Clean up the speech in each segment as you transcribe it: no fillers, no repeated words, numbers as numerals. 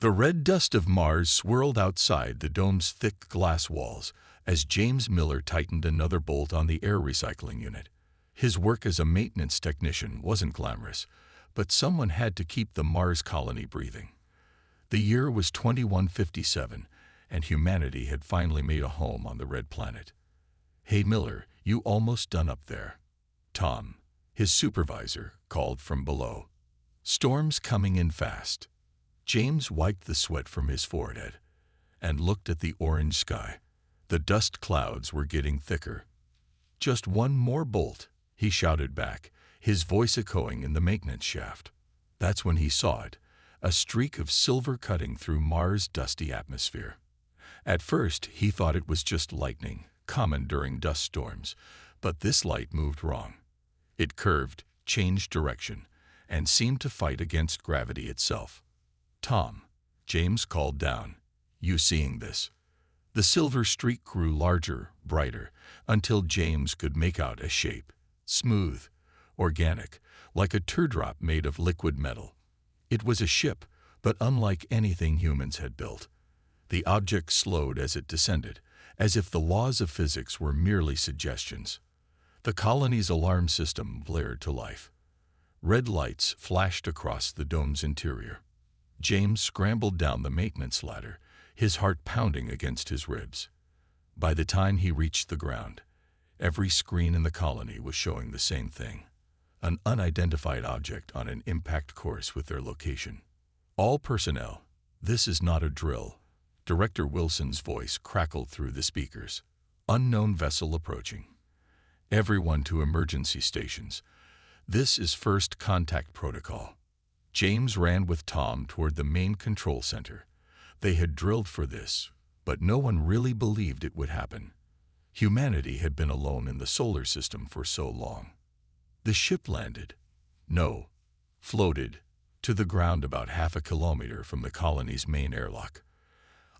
The red dust of Mars swirled outside the dome's thick glass walls as James Miller tightened another bolt on the air recycling unit. His work as a maintenance technician wasn't glamorous, but someone had to keep the Mars colony breathing. The year was 2157, and humanity had finally made a home on the red planet. "Hey Miller, you almost done up there?" Tom, his supervisor, called from below. "Storm's coming in fast." James wiped the sweat from his forehead and looked at the orange sky. The dust clouds were getting thicker. "Just one more bolt," he shouted back, his voice echoing in the maintenance shaft. That's when he saw it, a streak of silver cutting through Mars' dusty atmosphere. At first, he thought it was just lightning, common during dust storms, but this light moved wrong. It curved, changed direction, and seemed to fight against gravity itself. "Tom," James called down, "you seeing this?" The silver streak grew larger, brighter, until James could make out a shape, smooth, organic, like a teardrop made of liquid metal. It was a ship, but unlike anything humans had built. The object slowed as it descended, as if the laws of physics were merely suggestions. The colony's alarm system blared to life. Red lights flashed across the dome's interior. James scrambled down the maintenance ladder, his heart pounding against his ribs. By the time he reached the ground, every screen in the colony was showing the same thing: an unidentified object on an impact course with their location. "All personnel, this is not a drill." Director Wilson's voice crackled through the speakers. "Unknown vessel approaching. Everyone to emergency stations. This is first contact protocol." James ran with Tom toward the main control center. They had drilled for this, but no one really believed it would happen. Humanity had been alone in the solar system for so long. The ship landed. No, floated to the ground about half a kilometer from the colony's main airlock.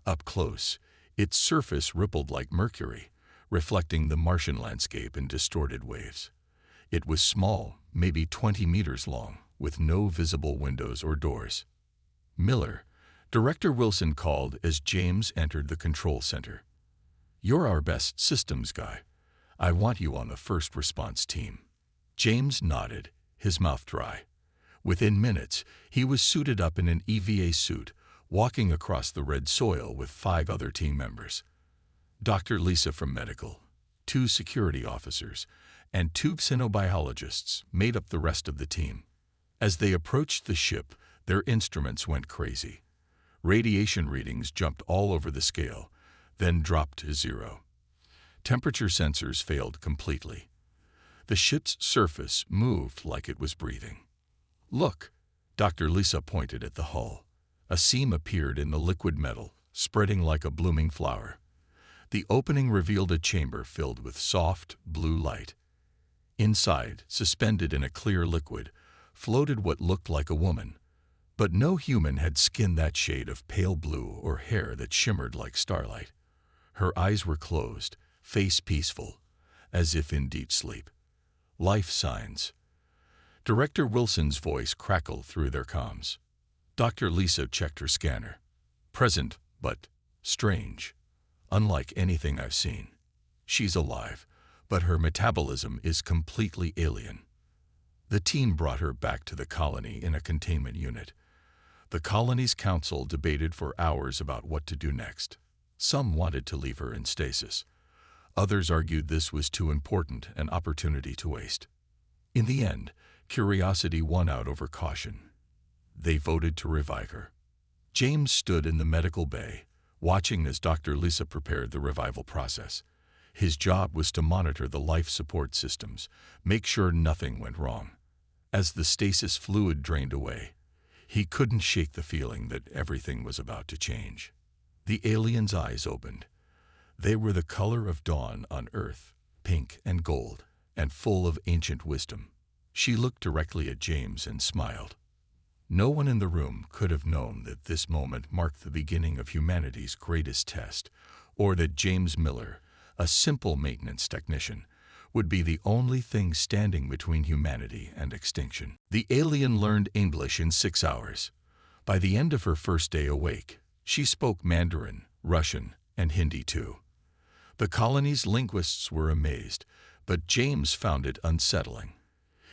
Up close, its surface rippled like mercury, reflecting the Martian landscape in distorted waves. It was small, maybe 20 meters long, with no visible windows or doors. "Miller," Director Wilson called as James entered the control center. "You're our best systems guy. I want you on the first response team." James nodded, his mouth dry. Within minutes, he was suited up in an EVA suit, walking across the red soil with 5 other team members. Dr. Lisa from medical, 2 security officers, and 2 xenobiologists made up the rest of the team. As they approached the ship, their instruments went crazy. Radiation readings jumped all over the scale, then dropped to 0. Temperature sensors failed completely. The ship's surface moved like it was breathing. "Look," Dr. Lisa pointed at the hull. A seam appeared in the liquid metal, spreading like a blooming flower. The opening revealed a chamber filled with soft, blue light. Inside, suspended in a clear liquid, floated what looked like a woman. But no human had skin that shade of pale blue or hair that shimmered like starlight. Her eyes were closed, face peaceful, as if in deep sleep. "Life signs." Director Wilson's voice crackled through their comms. Dr. Lisa checked her scanner. "Present, but strange. Unlike anything I've seen. She's alive, but her metabolism is completely alien." The team brought her back to the colony in a containment unit. The colony's council debated for hours about what to do next. Some wanted to leave her in stasis. Others argued this was too important an opportunity to waste. In the end, curiosity won out over caution. They voted to revive her. James stood in the medical bay, watching as Dr. Lisa prepared the revival process. His job was to monitor the life support systems, make sure nothing went wrong. As the stasis fluid drained away, he couldn't shake the feeling that everything was about to change. The alien's eyes opened. They were the color of dawn on Earth, pink and gold, and full of ancient wisdom. She looked directly at James and smiled. No one in the room could have known that this moment marked the beginning of humanity's greatest test, or that James Miller, a simple maintenance technician, would be the only thing standing between humanity and extinction. The alien learned English in 6 hours, By the end of her first day awake, she spoke Mandarin, Russian, and Hindi too. The colony's linguists were amazed, but James found it unsettling.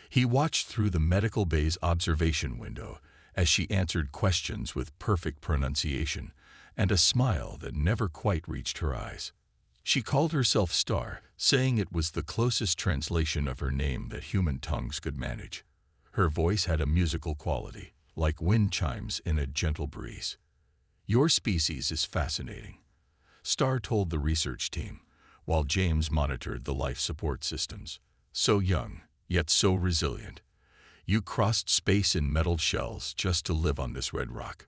He watched through the medical bay's observation window as she answered questions with perfect pronunciation and a smile that never quite reached her eyes. She called herself Star, saying it was the closest translation of her name that human tongues could manage. Her voice had a musical quality, like wind chimes in a gentle breeze. "Your species is fascinating," Star told the research team, while James monitored the life support systems. "So young, yet so resilient. You crossed space in metal shells just to live on this red rock."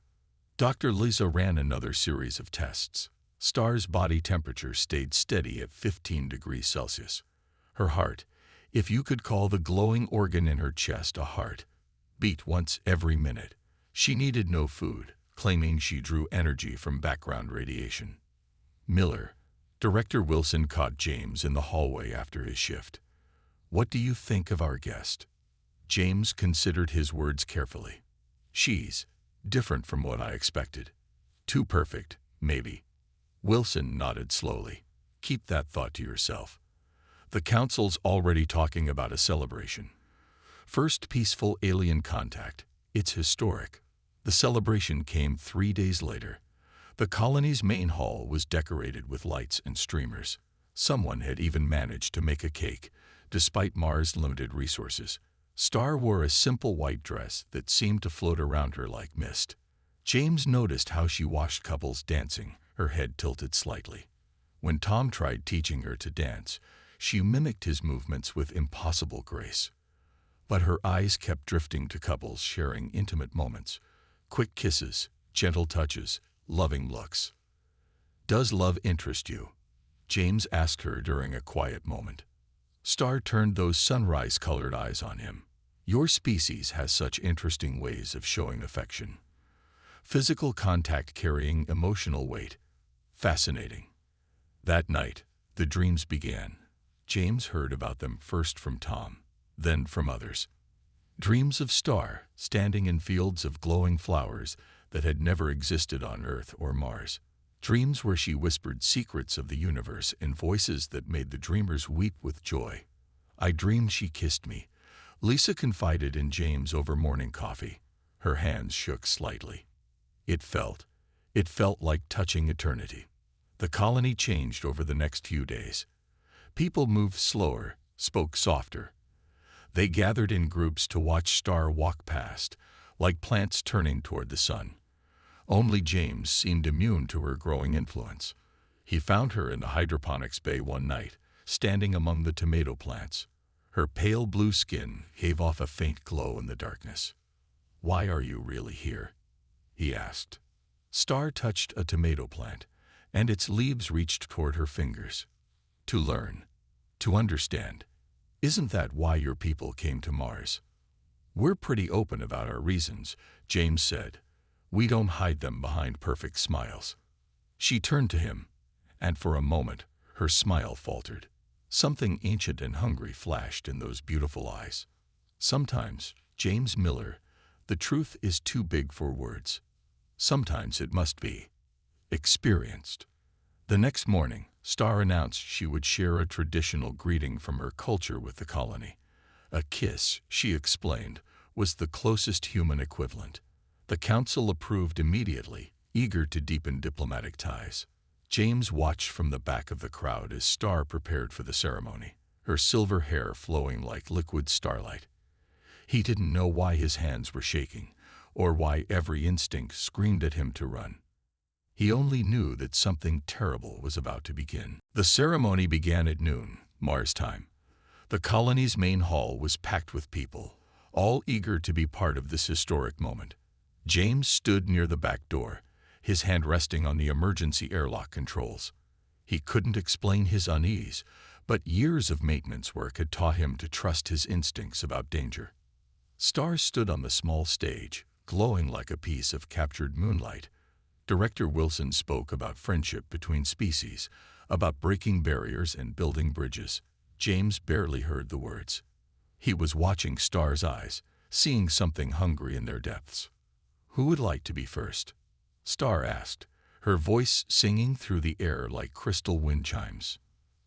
Dr. Lisa ran another series of tests. Star's body temperature stayed steady at 15 degrees Celsius. Her heart, if you could call the glowing organ in her chest a heart, beat once every minute. She needed no food, claiming she drew energy from background radiation. Miller, Director Wilson caught James in the hallway after his shift. "What do you think of our guest?" James considered his words carefully. "She's different from what I expected. Too perfect, maybe." Wilson nodded slowly. "Keep that thought to yourself. The council's already talking about a celebration. First peaceful alien contact. It's historic." The celebration came 3 days later. The colony's main hall was decorated with lights and streamers. Someone had even managed to make a cake, despite Mars' limited resources. Star wore a simple white dress that seemed to float around her like mist. James noticed how she watched couples dancing, her head tilted slightly. When Tom tried teaching her to dance, she mimicked his movements with impossible grace. But her eyes kept drifting to couples sharing intimate moments, quick kisses, gentle touches, loving looks. "Does love interest you?" James asked her during a quiet moment. Star turned those sunrise-colored eyes on him. "Your species has such interesting ways of showing affection. Physical contact carrying emotional weight. Fascinating." That night, the dreams began. James heard about them first from Tom, then from others. Dreams of Star standing in fields of glowing flowers that had never existed on Earth or Mars. Dreams where she whispered secrets of the universe in voices that made the dreamers weep with joy. "I dreamed she kissed me," Lisa confided in James over morning coffee. Her hands shook slightly. It felt like touching eternity. The colony changed over the next few days. People moved slower, spoke softer. They gathered in groups to watch Star walk past, like plants turning toward the sun. Only James seemed immune to her growing influence. He found her in the hydroponics bay one night, standing among the tomato plants. Her pale blue skin gave off a faint glow in the darkness. "Why are you really here?" he asked. Star touched a tomato plant, and its leaves reached toward her fingers. "To learn. To understand. Isn't that why your people came to Mars?" "We're pretty open about our reasons," James said. "We don't hide them behind perfect smiles." She turned to him, and for a moment, her smile faltered. Something ancient and hungry flashed in those beautiful eyes. "Sometimes, James Miller, the truth is too big for words. Sometimes it must be experienced." The next morning, Star announced she would share a traditional greeting from her culture with the colony. A kiss, she explained, was the closest human equivalent. The council approved immediately, eager to deepen diplomatic ties. James watched from the back of the crowd as Star prepared for the ceremony, her silver hair flowing like liquid starlight. He didn't know why his hands were shaking, or why every instinct screamed at him to run. He only knew that something terrible was about to begin. The ceremony began at noon, Mars time. The colony's main hall was packed with people, all eager to be part of this historic moment. James stood near the back door, his hand resting on the emergency airlock controls. He couldn't explain his unease, but years of maintenance work had taught him to trust his instincts about danger. Star stood on the small stage, glowing like a piece of captured moonlight. Director Wilson spoke about friendship between species, about breaking barriers and building bridges. James barely heard the words. He was watching Star's eyes, seeing something hungry in their depths. "Who would like to be first?" Star asked, her voice singing through the air like crystal wind chimes.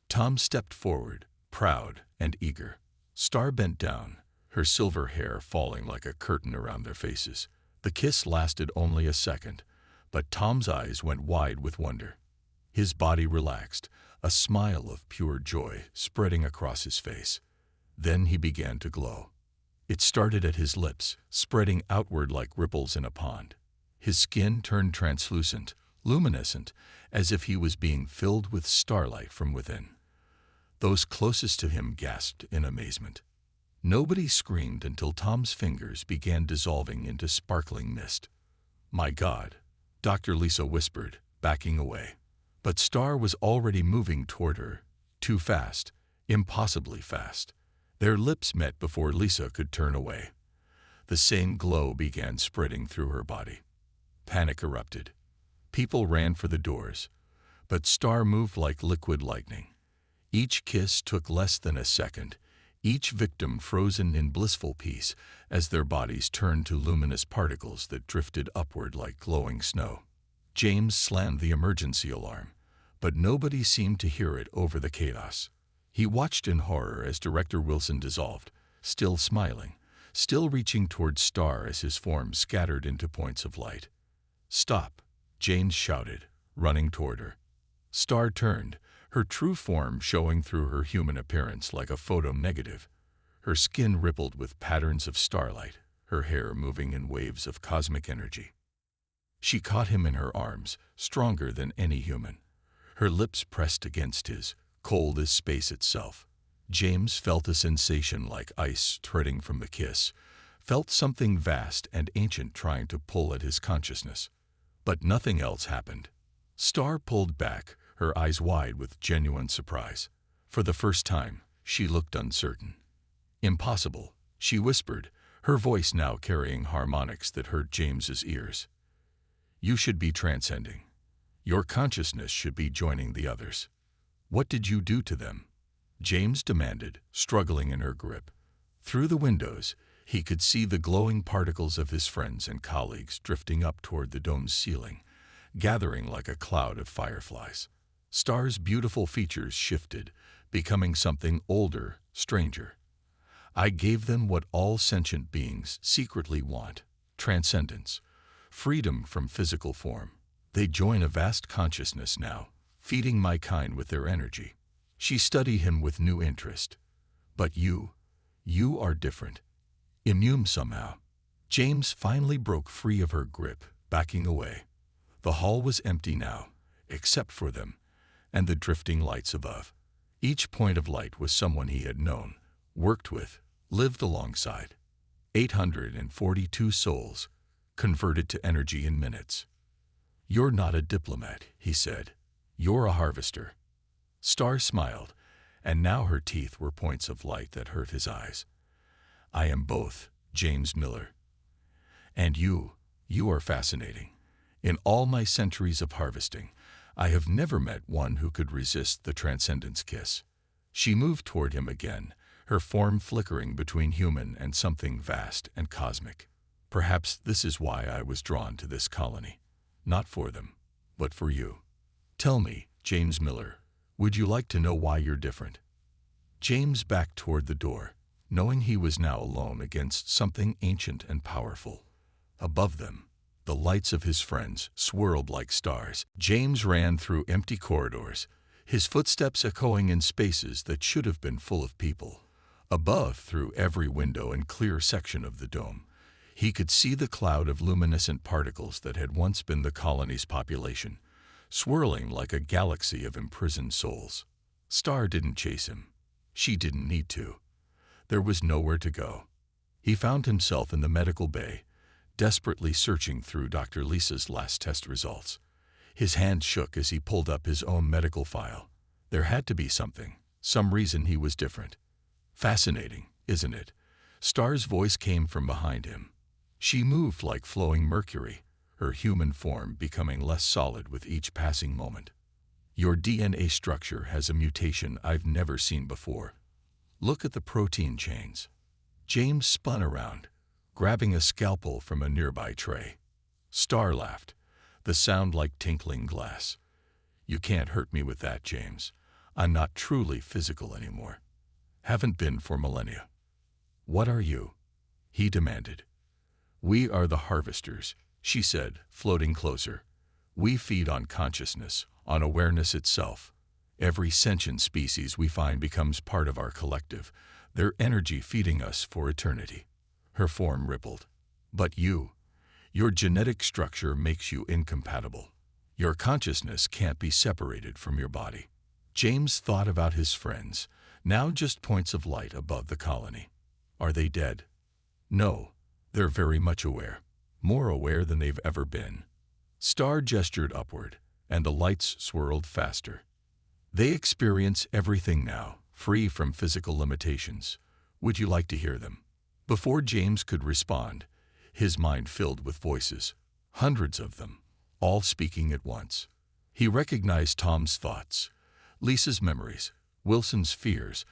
Tom stepped forward, proud and eager. Star bent down, her silver hair falling like a curtain around their faces. The kiss lasted only a second, but Tom's eyes went wide with wonder. His body relaxed, a smile of pure joy spreading across his face. Then he began to glow. It started at his lips, spreading outward like ripples in a pond. His skin turned translucent, luminescent, as if he was being filled with starlight from within. Those closest to him gasped in amazement. Nobody screamed until Tom's fingers began dissolving into sparkling mist. "My God," Dr. Lisa whispered, backing away. But Star was already moving toward her, too fast, impossibly fast. Their lips met before Lisa could turn away. The same glow began spreading through her body. Panic erupted. People ran for the doors, but Star moved like liquid lightning. Each kiss took less than a second, each victim frozen in blissful peace as their bodies turned to luminous particles that drifted upward like glowing snow. James slammed the emergency alarm, but nobody seemed to hear it over the chaos. He watched in horror as Director Wilson dissolved, still smiling, still reaching toward Star as his form scattered into points of light. "Stop," James shouted, running toward her. Star turned, her true form showing through her human appearance like a photo negative. Her skin rippled with patterns of starlight, her hair moving in waves of cosmic energy. She caught him in her arms, stronger than any human. Her lips pressed against his, cold as space itself. James felt a sensation like ice threading from the kiss, felt something vast and ancient trying to pull at his consciousness. But nothing else happened. Star pulled back, her eyes wide with genuine surprise. For the first time, she looked uncertain. "Impossible," she whispered, her voice now carrying harmonics that hurt James's ears. "You should be transcending. Your consciousness should be joining the others." "What did you do to them?" James demanded, struggling in her grip. Through the windows, he could see the glowing particles of his friends and colleagues drifting up toward the dome's ceiling, gathering like a cloud of fireflies. Star's beautiful features shifted, becoming something older, stranger. "I gave them what all sentient beings secretly want: transcendence, freedom from physical form. They join a vast consciousness now, feeding my kind with their energy." She studied him with new interest. "But you are different. Immune somehow." James finally broke free of her grip, backing away. The hall was empty now, except for them, and the drifting lights above. Each point of light was someone he had known, worked with, lived alongside. 842 souls, converted to energy in minutes. "You're not a diplomat," he said. "You're a harvester." Star smiled, and now her teeth were points of light that hurt his eyes. "I am both, James Miller. And you are fascinating. In all my centuries of harvesting, I have never met one who could resist the transcendence kiss." She moved toward him again, her form flickering between human and something vast and cosmic. "Perhaps this is why I was drawn to this colony. Not for them, but for you. Tell me, James Miller, would you like to know why you're different?" James backed toward the door, knowing he was now alone against something ancient and powerful. Above them, the lights of his friends swirled like stars. James ran through empty corridors, his footsteps echoing in spaces that should have been full of people. Above, through every window and clear section of the dome, he could see the cloud of luminescent particles that had once been the colony's population, swirling like a galaxy of imprisoned souls. Star didn't chase him. She didn't need to. There was nowhere to go. He found himself in the medical bay, desperately searching through Dr. Lisa's last test results. His hand shook as he pulled up his own medical file. There had to be something, some reason he was different. "Fascinating, isn't it?" Star's voice came from behind him. She moved like flowing mercury, her human form becoming less solid with each passing moment. "Your DNA structure has a mutation I've never seen before. Look at the protein chains." James spun around, grabbing a scalpel from a nearby tray. Star laughed, the sound like tinkling glass. You can't hurt me with that, James. I'm not truly physical anymore. Haven't been for millennia. What are you? He demanded. We are the harvesters, she said, floating closer. We feed on consciousness, on awareness itself. Every sentient species we find becomes part of our collective, their energy feeding us for eternity. Her form rippled. But your genetic structure makes you incompatible. Your consciousness can't be separated from your body. James thought about his friends, now just points of light above the colony. Are they dead? No, they're very much aware, more aware than they've ever been. Star gestured upward, and the lights swirled faster. They experience everything now, free from physical limitations. Would you like to hear them? Before James could respond, his mind filled with voices, hundreds of them, all speaking at once. He recognized Tom's thoughts, Lisa's memories, Wilson's fears,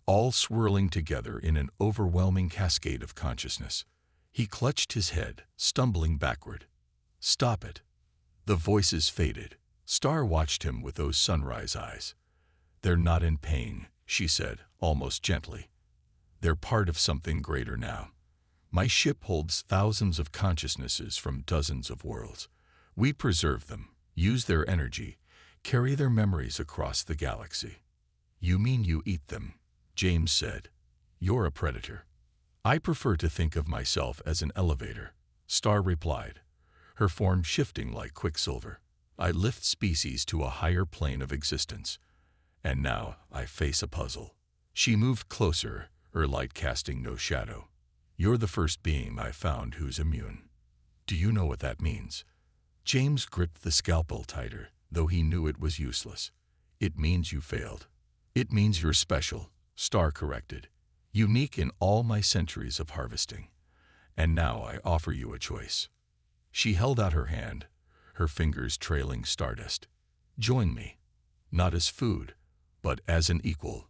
all swirling together in an overwhelming cascade of consciousness. He clutched his head, stumbling backward. Stop it. The voices faded. Star watched him with those sunrise eyes. They're not in pain, she said, almost gently. They're part of something greater now. My ship holds thousands of consciousnesses from dozens of worlds. We preserve them, use their energy, carry their memories across the galaxy. You mean you eat them? James said. You're a predator. I prefer to think of myself as an elevator, Star replied, her form shifting like quicksilver. I lift species to a higher plane of existence. And now I face a puzzle. She moved closer, her light casting no shadow. You're the first being I found who's immune. Do you know what that means? James gripped the scalpel tighter, though he knew it was useless. It means you failed. It means you're special, Star corrected. Unique in all my centuries of harvesting. And now I offer you a choice. She held out her hand, her fingers trailing stardust. Join me, not as food, but as an equal.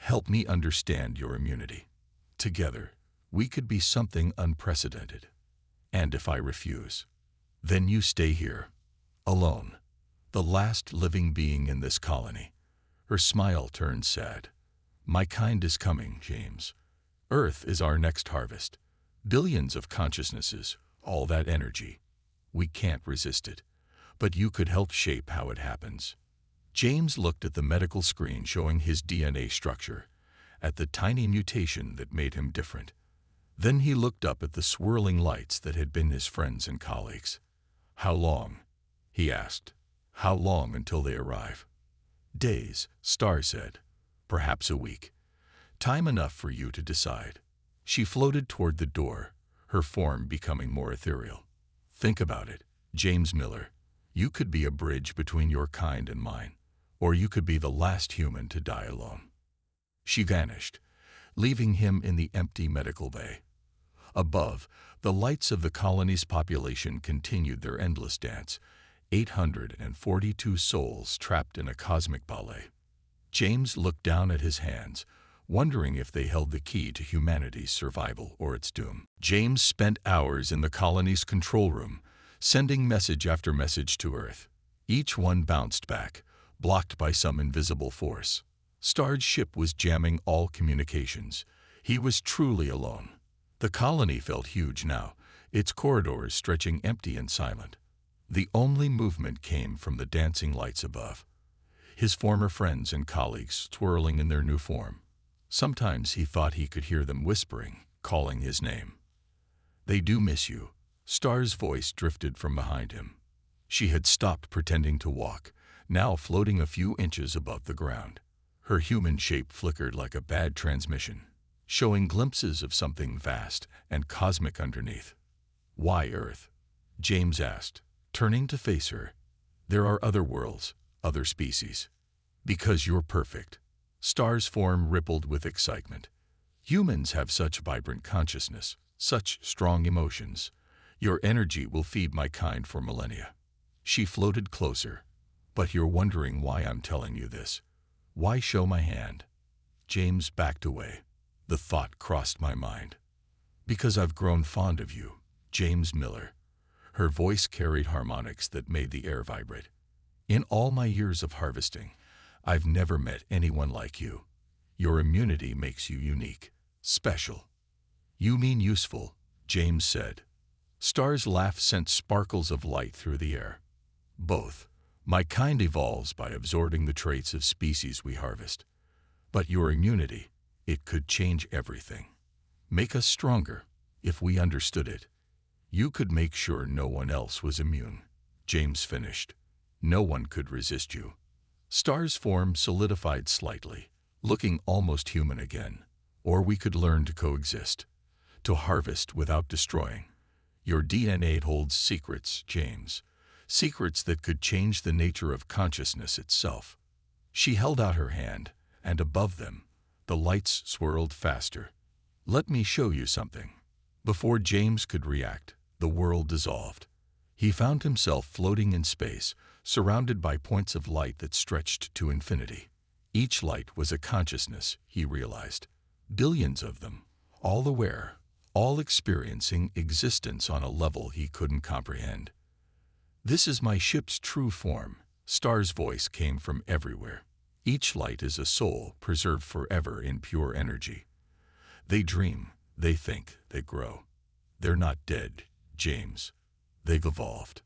Help me understand your immunity. Together, we could be something unprecedented. And if I refuse, then you stay here, alone, the last living being in this colony. Her smile turned sad. My kind is coming, James. Earth is our next harvest. Billions of consciousnesses, all that energy. We can't resist it. But you could help shape how it happens. James looked at the medical screen showing his DNA structure, at the tiny mutation that made him different. Then he looked up at the swirling lights that had been his friends and colleagues. How long? He asked. How long until they arrive? Days, Star said. Perhaps a week. Time enough for you to decide. She floated toward the door, her form becoming more ethereal. Think about it, James Miller. You could be a bridge between your kind and mine, or you could be the last human to die alone. She vanished, leaving him in the empty medical bay. Above, the lights of the colony's population continued their endless dance, 842 souls trapped in a cosmic ballet. James looked down at his hands, wondering if they held the key to humanity's survival or its doom. James spent hours in the colony's control room, sending message after message to Earth. Each one bounced back, blocked by some invisible force. Star's ship was jamming all communications. He was truly alone. The colony felt huge now, its corridors stretching empty and silent. The only movement came from the dancing lights above. His former friends and colleagues twirling in their new form. Sometimes he thought he could hear them whispering, calling his name. They do miss you. Star's voice drifted from behind him. She had stopped pretending to walk, now floating a few inches above the ground. Her human shape flickered like a bad transmission, showing glimpses of something vast and cosmic underneath. Why Earth? James asked, turning to face her. There are other worlds, other species. Because you're perfect. Star's form rippled with excitement. Humans have such vibrant consciousness, such strong emotions. Your energy will feed my kind for millennia. She floated closer. But you're wondering why I'm telling you this. Why show my hand? James backed away. The thought crossed my mind. Because I've grown fond of you, James Miller. Her voice carried harmonics that made the air vibrate. "In all my years of harvesting, I've never met anyone like you. Your immunity makes you unique, special." "You mean useful," James said. Star's laugh sent sparkles of light through the air. "Both. My kind evolves by absorbing the traits of species we harvest. But your immunity, it could change everything. Make us stronger, if we understood it. You could make sure no one else was immune," James finished. "No one could resist you." Star's form solidified slightly, looking almost human again. "Or we could learn to coexist, to harvest without destroying. Your DNA holds secrets, James. Secrets that could change the nature of consciousness itself." She held out her hand, and above them, the lights swirled faster. "Let me show you something." Before James could react, the world dissolved. He found himself floating in space, surrounded by points of light that stretched to infinity. Each light was a consciousness, he realized. Billions of them, all aware, all experiencing existence on a level he couldn't comprehend. "This is my ship's true form." Star's voice came from everywhere. "Each light is a soul preserved forever in pure energy. They dream, they think, they grow. They're not dead, James. They've evolved."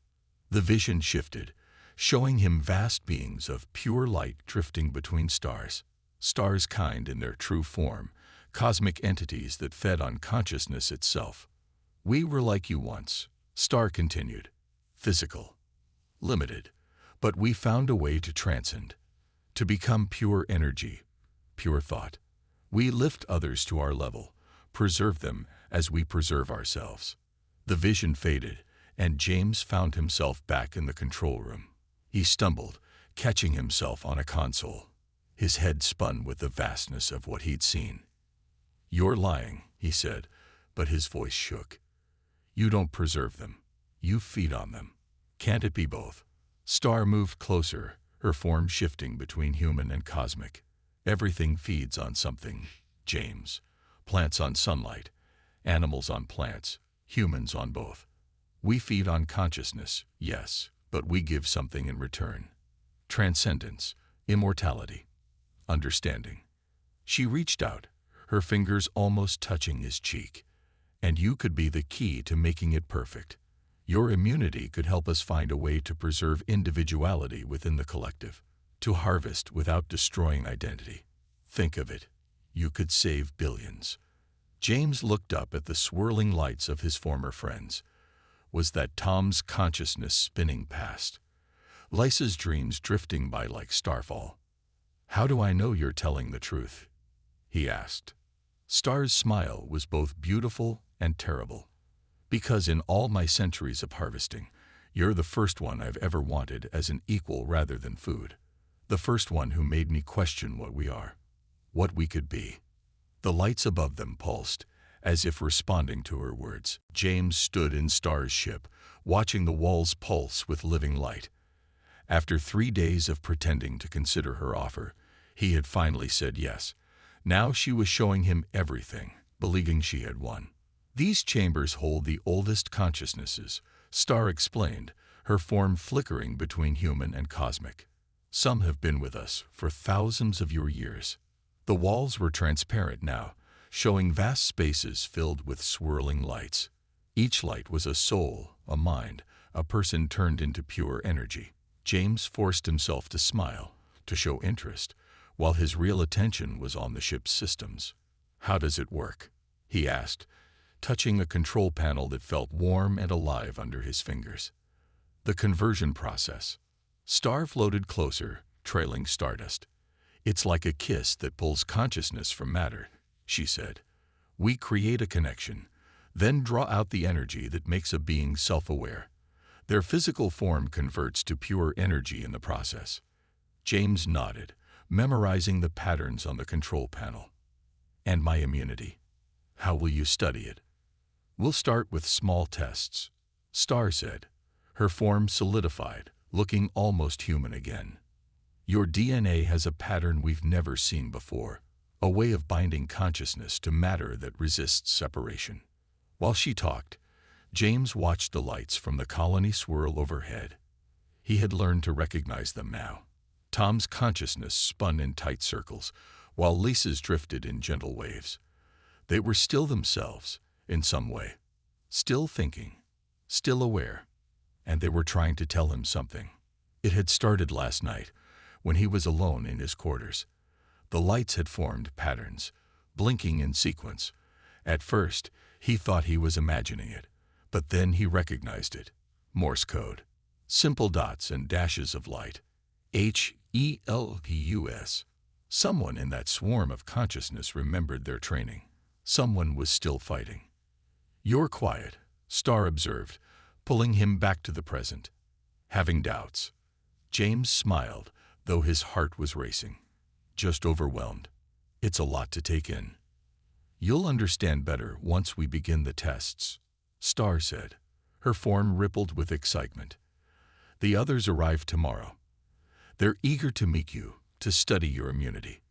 The vision shifted, showing him vast beings of pure light drifting between stars. Stars kind in their true form, cosmic entities that fed on consciousness itself. "We were like you once," Star continued. "Physical, limited, but we found a way to transcend, to become pure energy, pure thought. We lift others to our level, preserve them as we preserve ourselves." The vision faded, and James found himself back in the control room. He stumbled, catching himself on a console. His head spun with the vastness of what he'd seen. "You're lying," he said, but his voice shook. "You don't preserve them. You feed on them. Can't it be both?" Star moved closer, her form shifting between human and cosmic. "Everything feeds on something, James. Plants on sunlight, animals on plants, humans on both. We feed on consciousness, yes, but we give something in return. Transcendence, immortality, understanding." She reached out, her fingers almost touching his cheek. "And you could be the key to making it perfect. Your immunity could help us find a way to preserve individuality within the collective, to harvest without destroying identity. Think of it. You could save billions." James looked up at the swirling lights of his former friends. Was that Tom's consciousness spinning past? Lisa's dreams drifting by like starfall? "How do I know you're telling the truth?" he asked. Star's smile was both beautiful and terrible. "Because in all my centuries of harvesting, you're the first one I've ever wanted as an equal rather than food. The first one who made me question what we are, what we could be." The lights above them pulsed, as if responding to her words. James stood in Star's ship, watching the walls pulse with living light. After 3 days of pretending to consider her offer, he had finally said yes. Now she was showing him everything, believing she had won. "These chambers hold the oldest consciousnesses," Star explained, her form flickering between human and cosmic. "Some have been with us for thousands of your years." The walls were transparent now, showing vast spaces filled with swirling lights. Each light was a soul, a mind, a person turned into pure energy. James forced himself to smile, to show interest, while his real attention was on the ship's systems. "How does it work?" he asked, touching a control panel that felt warm and alive under his fingers. "The conversion process." Star floated closer, trailing stardust. "It's like a kiss that pulls consciousness from matter," she said. "We create a connection, then draw out the energy that makes a being self-aware. Their physical form converts to pure energy in the process." James nodded, memorizing the patterns on the control panel. "And my immunity? How will you study it?" "We'll start with small tests," Star said. Her form solidified, looking almost human again. "Your DNA has a pattern we've never seen before, a way of binding consciousness to matter that resists separation." While she talked, James watched the lights from the colony swirl overhead. He had learned to recognize them now. Tom's consciousness spun in tight circles, while Lisa's drifted in gentle waves. They were still themselves, in some way. Still thinking, still aware, and they were trying to tell him something. It had started last night, when he was alone in his quarters. The lights had formed patterns, blinking in sequence. At first, he thought he was imagining it, but then he recognized it. Morse code. Simple dots and dashes of light. HELPUS. Someone in that swarm of consciousness remembered their training. Someone was still fighting. "You're quiet," Star observed, pulling him back to the present. Having doubts. James smiled, though his heart was racing. Just overwhelmed. It's a lot to take in. "You'll understand better once we begin the tests," Star said. Her form rippled with excitement. "The others arrive tomorrow. They're eager to meet you, to study your immunity.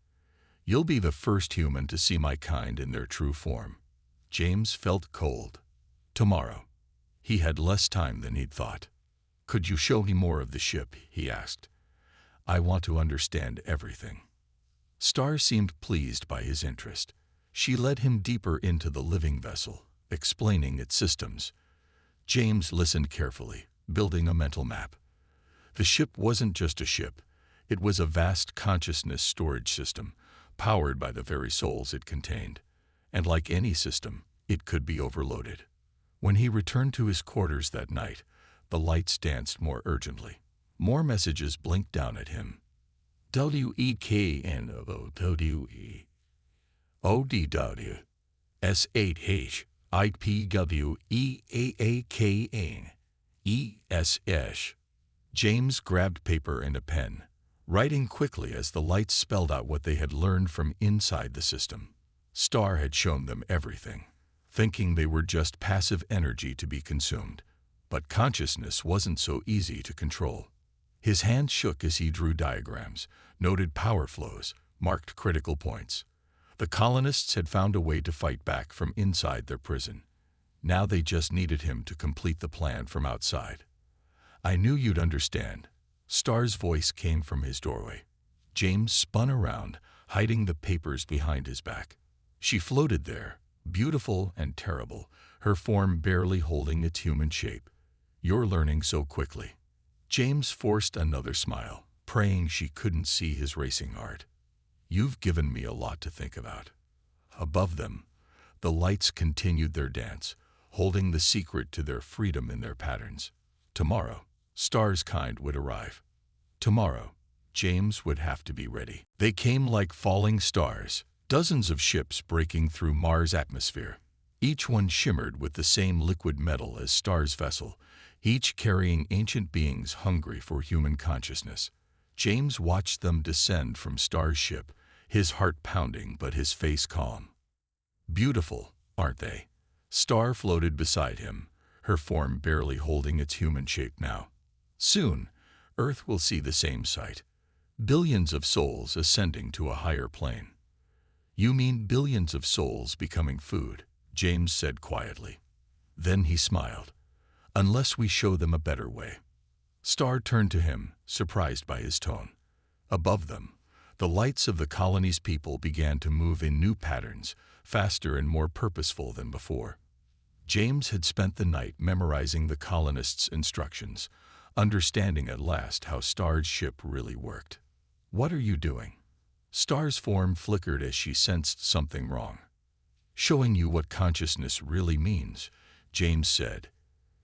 You'll be the first human to see my kind in their true form." James felt cold. Tomorrow. He had less time than he'd thought. "Could you show me more of the ship?" he asked. "I want to understand everything." Star seemed pleased by his interest. She led him deeper into the living vessel, explaining its systems. James listened carefully, building a mental map. The ship wasn't just a ship. It was a vast consciousness storage system, powered by the very souls it contained. And like any system, it could be overloaded. When he returned to his quarters that night, the lights danced more urgently. More messages blinked down at him. WEKNOWE ODW SHIPWEAAKN ESS. James grabbed paper and a pen, writing quickly as the lights spelled out what they had learned from inside the system. Star had shown them everything, thinking they were just passive energy to be consumed. But consciousness wasn't so easy to control. His hand shook as he drew diagrams, noted power flows, marked critical points. The colonists had found a way to fight back from inside their prison. Now they just needed him to complete the plan from outside. "I knew you'd understand." Star's voice came from his doorway. James spun around, hiding the papers behind his back. She floated there, beautiful and terrible, her form barely holding its human shape. "You're learning so quickly." James forced another smile, praying she couldn't see his racing heart. "You've given me a lot to think about." Above them, the lights continued their dance, holding the secret to their freedom in their patterns. Tomorrow, Star's kind would arrive. Tomorrow, James would have to be ready. They came like falling stars, dozens of ships breaking through Mars' atmosphere. Each one shimmered with the same liquid metal as Star's vessel, each carrying ancient beings hungry for human consciousness. James watched them descend from Star's ship, his heart pounding but his face calm. "Beautiful, aren't they?" Star floated beside him, her form barely holding its human shape now. "Soon, Earth will see the same sight. Billions of souls ascending to a higher plane." "You mean billions of souls becoming food," James said quietly. Then he smiled. "Unless we show them a better way." Star turned to him, surprised by his tone. Above them, the lights of the colony's people began to move in new patterns, faster and more purposeful than before. James had spent the night memorizing the colonists' instructions, understanding at last how Star's ship really worked. "What are you doing?" Star's form flickered as she sensed something wrong. "Showing you what consciousness really means," James said.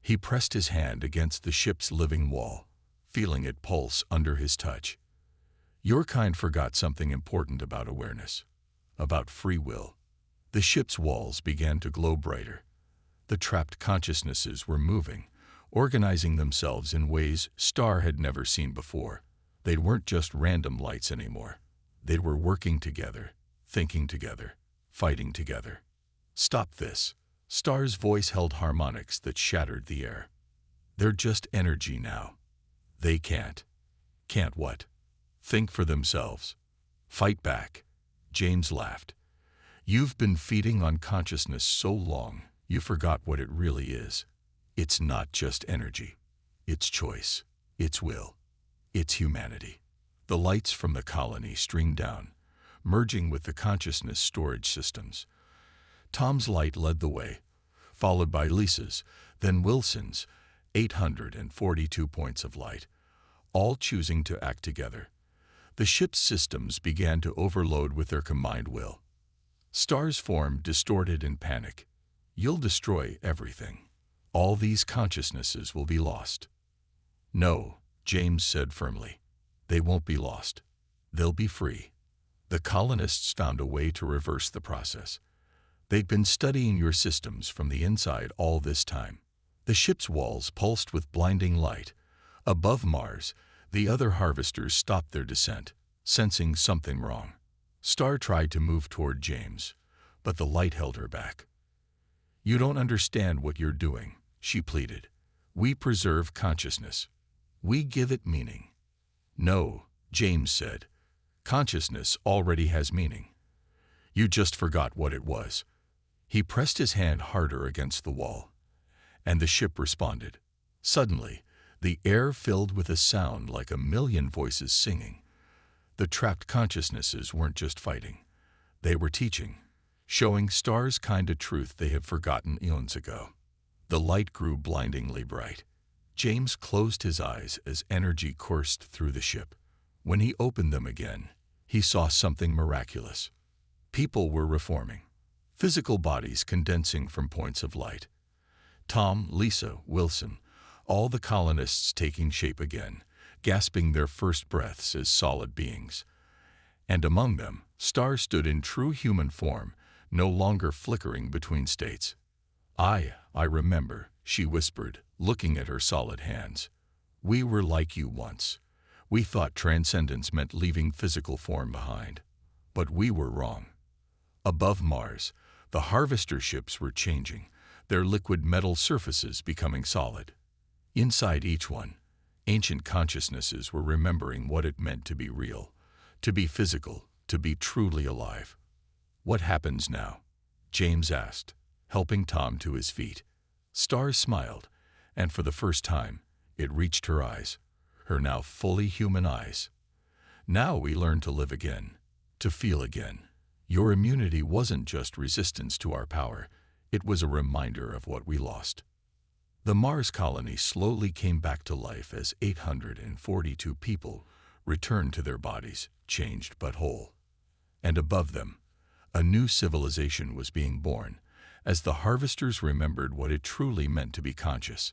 He pressed his hand against the ship's living wall, feeling it pulse under his touch. "Your kind forgot something important about awareness, about free will." The ship's walls began to glow brighter. The trapped consciousnesses were moving, organizing themselves in ways Star had never seen before. They weren't just random lights anymore. They were working together, thinking together, fighting together. "Stop this." Star's voice held harmonics that shattered the air. "They're just energy now. They can't." "Can't what?" "Think for themselves. Fight back." James laughed. "You've been feeding on consciousness so long, you forgot what it really is." It's not just energy. It's choice. It's will. It's humanity. The lights from the colony streamed down, merging with the consciousness storage systems. Tom's light led the way, followed by Lisa's, then Wilson's, 842 points of light, all choosing to act together. The ship's systems began to overload with their combined will. Stars formed, distorted in panic. You'll destroy everything. All these consciousnesses will be lost. No, James said firmly. They won't be lost. They'll be free. The colonists found a way to reverse the process. They'd been studying your systems from the inside all this time. The ship's walls pulsed with blinding light. Above Mars, the other harvesters stopped their descent, sensing something wrong. Star tried to move toward James, but the light held her back. You don't understand what you're doing, she pleaded. We preserve consciousness. We give it meaning. No, James said. Consciousness already has meaning. You just forgot what it was. He pressed his hand harder against the wall, and the ship responded. Suddenly, the air filled with a sound like a million voices singing. The trapped consciousnesses weren't just fighting. They were teaching, showing stars kind of truth they had forgotten eons ago. The light grew blindingly bright. James closed his eyes as energy coursed through the ship. When he opened them again, he saw something miraculous. People were reforming, physical bodies condensing from points of light. Tom, Lisa, Wilson, all the colonists taking shape again, gasping their first breaths as solid beings. And among them, Star stood in true human form, no longer flickering between states. I remember, she whispered, looking at her solid hands. We were like you once. We thought transcendence meant leaving physical form behind. But we were wrong. Above Mars, the harvester ships were changing, their liquid metal surfaces becoming solid. Inside each one, ancient consciousnesses were remembering what it meant to be real, to be physical, to be truly alive. What happens now? James asked, helping Tom to his feet. Star smiled, and for the first time, it reached her eyes, her now fully human eyes. Now we learn to live again, to feel again. Your immunity wasn't just resistance to our power, it was a reminder of what we lost. The Mars colony slowly came back to life as 842 people returned to their bodies, changed but whole. And above them, a new civilization was being born, as the harvesters remembered what it truly meant to be conscious.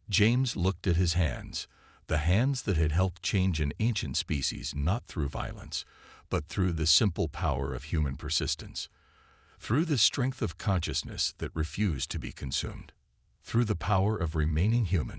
James looked at his hands, the hands that had helped change an ancient species not through violence, but through the simple power of human persistence, through the strength of consciousness that refused to be consumed, through the power of remaining human.